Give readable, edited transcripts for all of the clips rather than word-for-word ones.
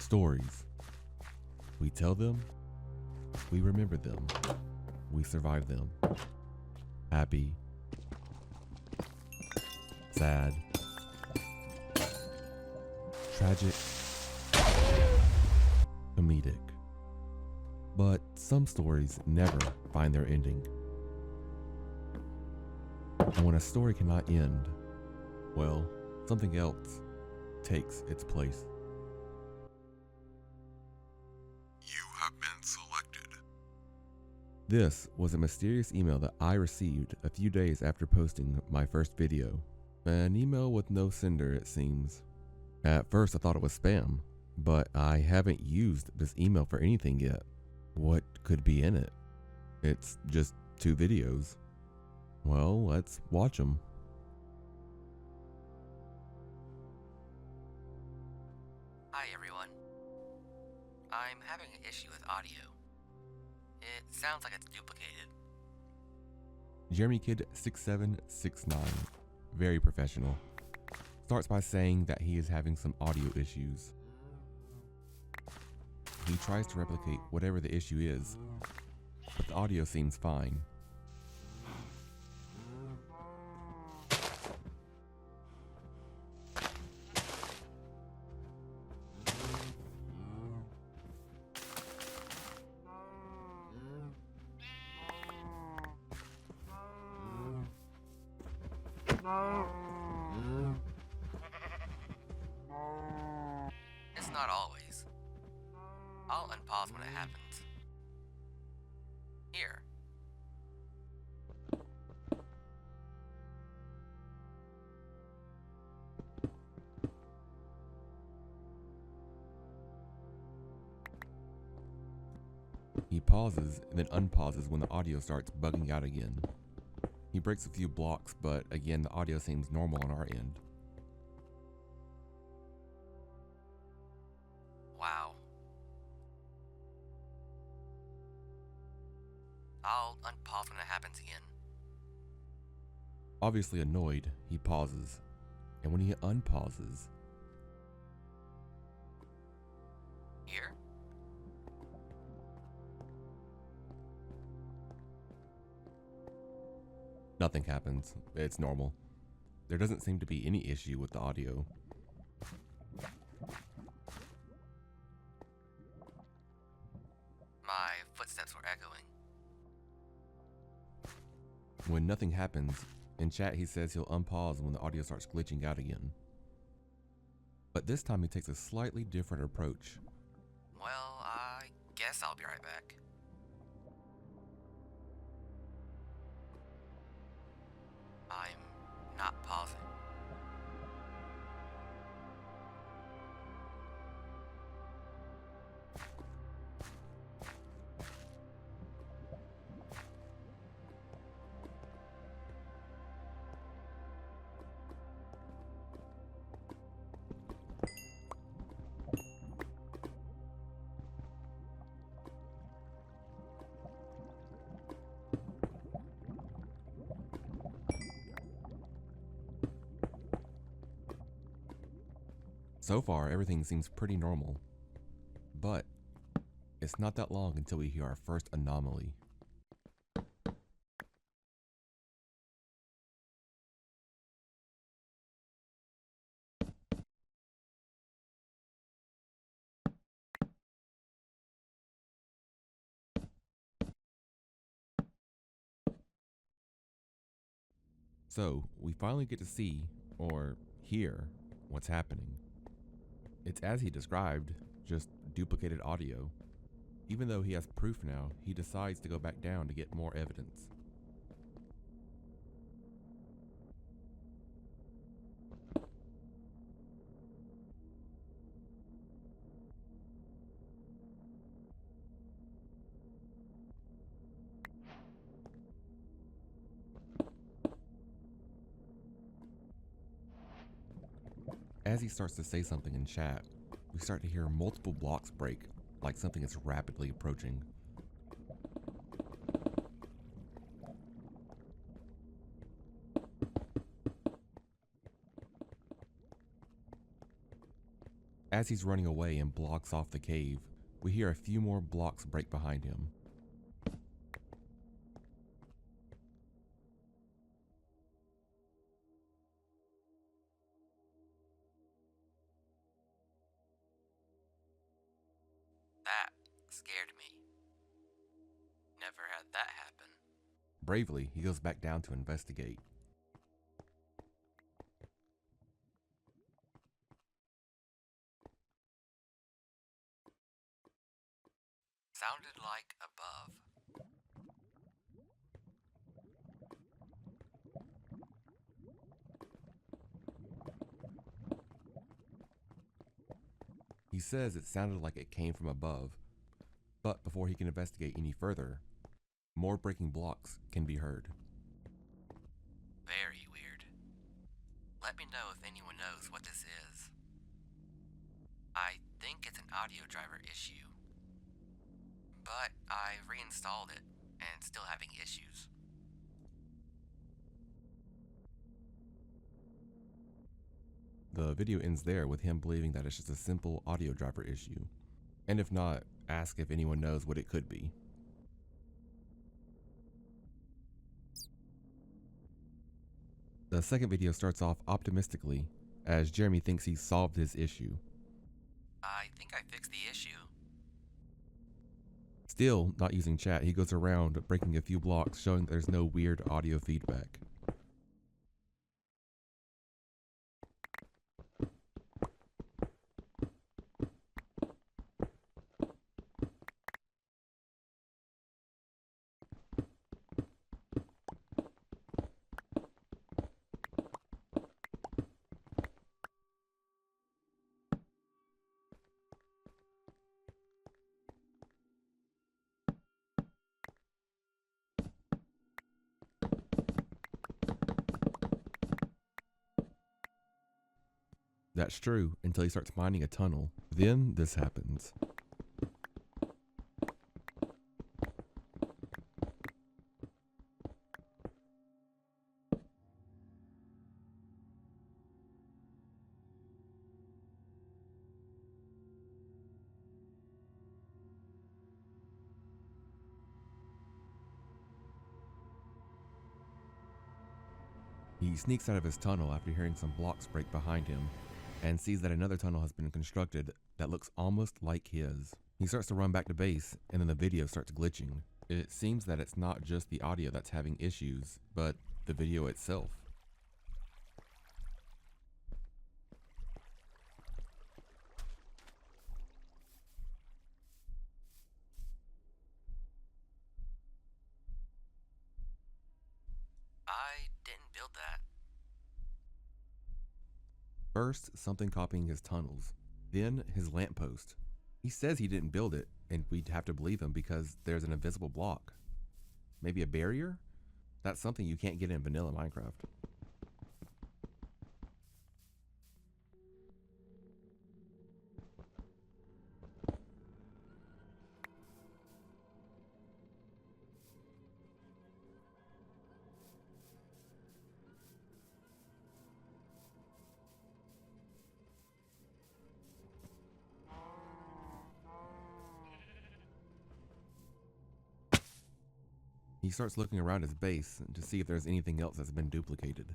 Stories. We tell them, we remember them, we survive them. Happy, sad, tragic, comedic. But some stories never find their ending. And when a story cannot end, well, something else takes its place. You have been selected. This was a mysterious email that I received a few days after posting my first video. An email with no sender, it seems. At first I thought it was spam, but I haven't used this email for anything yet. What could be in it? It's just 2 videos. Well, let's watch them. Hi everyone. I'm having an issue with audio. It sounds like it's duplicated. Jeremy Kid 6769, very professional, starts by saying that he is having some audio issues. He tries to replicate whatever the issue is, but the audio seems fine. It's not always. I'll unpause when it happens. Here. He pauses and then unpauses when the audio starts bugging out again. He breaks a few blocks, but again the audio seems normal on our end. Wow. I'll unpause when it happens again. Obviously annoyed, he pauses, and when he unpauses, Here. nothing happens. It's normal. There doesn't seem to be any issue with the audio. My footsteps were echoing. When nothing happens, in chat he says he'll unpause when the audio starts glitching out again. But this time he takes a slightly different approach. Well, I guess I'll be right back. I'm not pausing. So far, everything seems pretty normal. But it's not that long until we hear our first anomaly. So, we finally get to see, or hear, what's happening. It's as he described, just duplicated audio. Even though he has proof now, he decides to go back down to get more evidence. As he starts to say something in chat, we start to hear multiple blocks break, like something is rapidly approaching. As he's running away and blocks off the cave, we hear a few more blocks break behind him. That scared me. Never had that happen. Bravely, he goes back down to investigate. Sounded like above. He says it sounded like it came from above, but before he can investigate any further, more breaking blocks can be heard. Very weird. Let me know if anyone knows what this is. I think it's an audio driver issue, but I reinstalled it and still having issues. The video ends there with him believing that it's just a simple audio driver issue, and if not, ask if anyone knows what it could be. The second video starts off optimistically, as Jeremy thinks he's solved his issue. I think I fixed the issue. Still not using chat, he goes around breaking a few blocks, showing there's no weird audio feedback. That's true, until he starts mining a tunnel. Then this happens. He sneaks out of his tunnel after hearing some blocks break behind him, and sees that another tunnel has been constructed that looks almost like his. He starts to run back to base, and then the video starts glitching. It seems that it's not just the audio that's having issues, but the video itself. I didn't build that. First, something copying his tunnels, then his lamppost. He says he didn't build it, and we'd have to believe him because there's an invisible block. Maybe a barrier? That's something you can't get in vanilla Minecraft. He starts looking around his base to see if there's anything else that's been duplicated.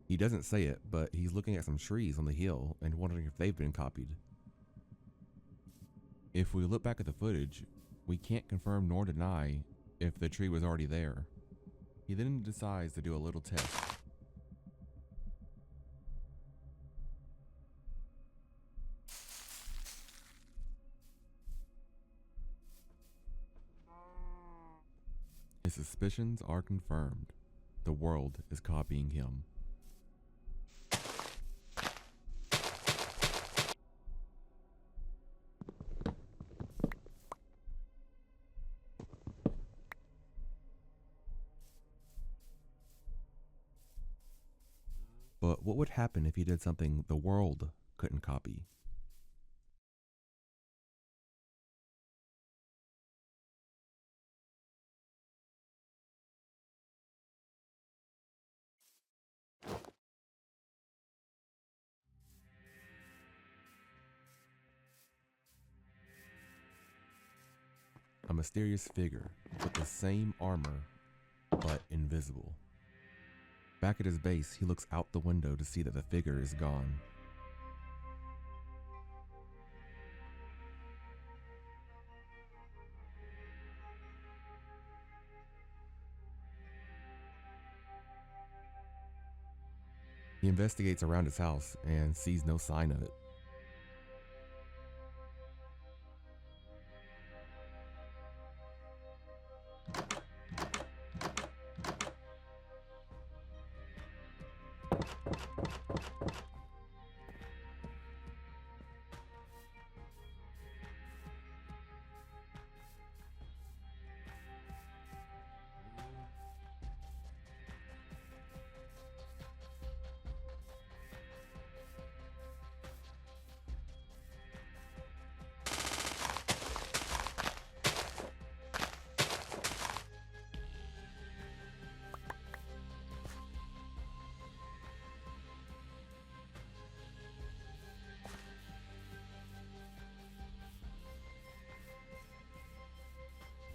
He doesn't say it, but he's looking at some trees on the hill and wondering if they've been copied. If we look back at the footage, we can't confirm nor deny if the tree was already there. He then decides to do a little test. His suspicions are confirmed. The world is copying him. But what would happen if he did something the world couldn't copy. A mysterious figure with the same armor, but invisible. Back at his base, he looks out the window to see that the figure is gone. He investigates around his house and sees no sign of it.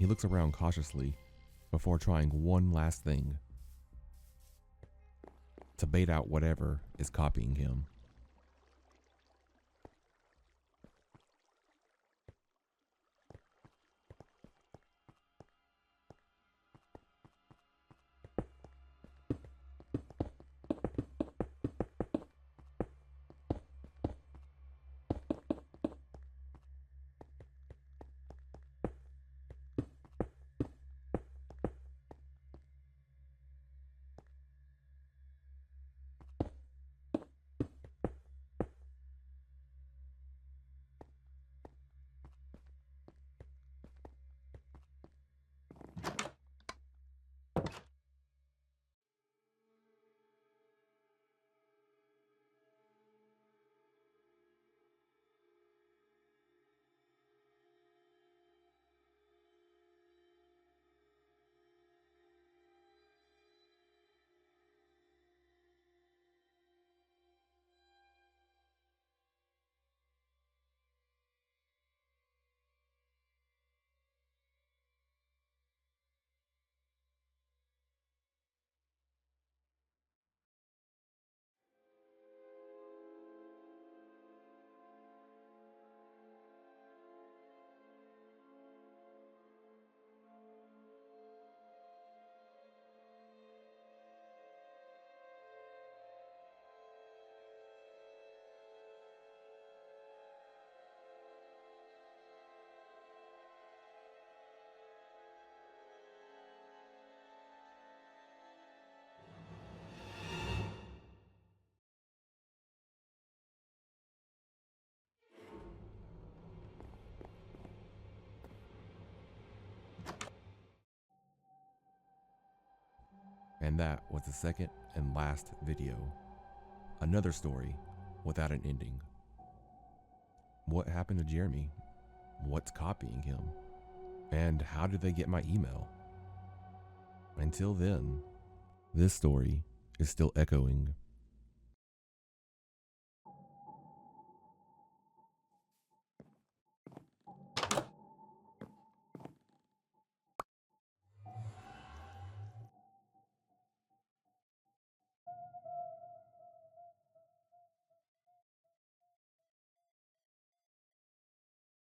He looks around cautiously before trying one last thing to bait out whatever is copying him. And that was the second and last video. Another story without an ending. What happened to Jeremy? What's copying him? And how did they get my email? Until then, this story is still echoing